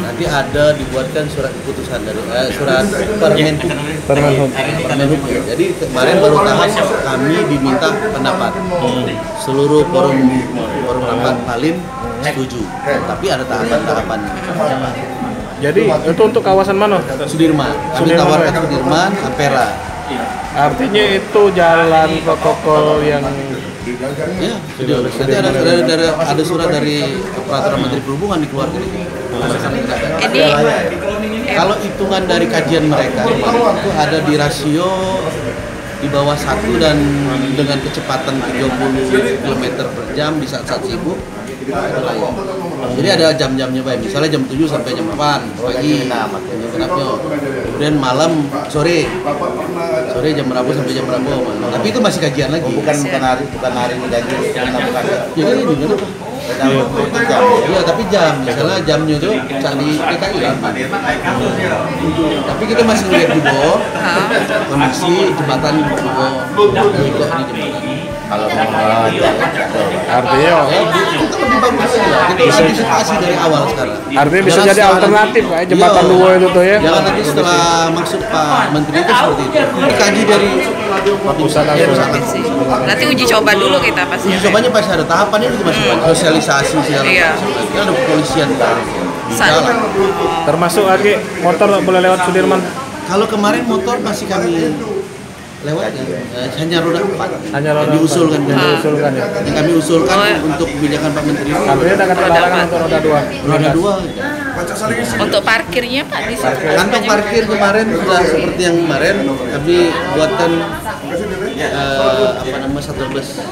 nanti ada dibuatkan surat keputusan dari surat Permenhub. Jadi kemarin baru tahap kami diminta pendapat. Seluruh forum rapat Palim setuju. Tapi ada tahapan-tahapan. Jadi itu untuk kawasan mana? Sudirman. Kami tawarkan Sudirman, Ampera. Artinya itu jalan protokol yang ya, nanti ada surat dari peraturan Menteri Perhubungan dikeluarkan. Ini Kalau hitungan dari kajian mereka itu ada di rasio di bawah 1 dan dengan kecepatan 30 km per jam di saat-saat sibuk itu layak. Jadi ada jam-jamnya baik. Misalnya jam 7 sampai jam 8 pagi, jam genapnya. Kemudian malam, sore jam berapa sampai jam berapa. Tapi itu masih kajian lagi. Bukan hari ini ganjil. Ya kan ini kenapa? Iya, tapi jam, misalnya jamnya itu cari PKI kan. Tapi kita masih lihat di bawah kondisi jembatan di bawah di jembatan. Kalau artinya Itu lebih bagus ya. Kita antisipasi dari awal sekarang. artinya bisa jadi alternatif kayak jembatan dua itu tuh ya. Jangan nanti setelah maksud Pak Menteri itu seperti itu. Dikaji dari Pusat sih. Nanti uji coba dulu kita pasti. uji cobanya pasti ada tahapannya itu masih banyak. Sosialisasi segala Iya. macam. Kita ada kepolisian kan. Di jalan. Termasuk lagi motor boleh lewat Sudirman. Kalau kemarin motor masih kami lewat hanya roda 4. Hanya roda Yang diusulkan kan. diusulkan ya. Yang kami usulkan untuk kebijakan Pak Menteri. Artinya akan larangan untuk roda 2. Roda 2. Untuk parkirnya Pak di situ. Kantong parkir kemarin sudah seperti yang kemarin kami buatkan shuttle bus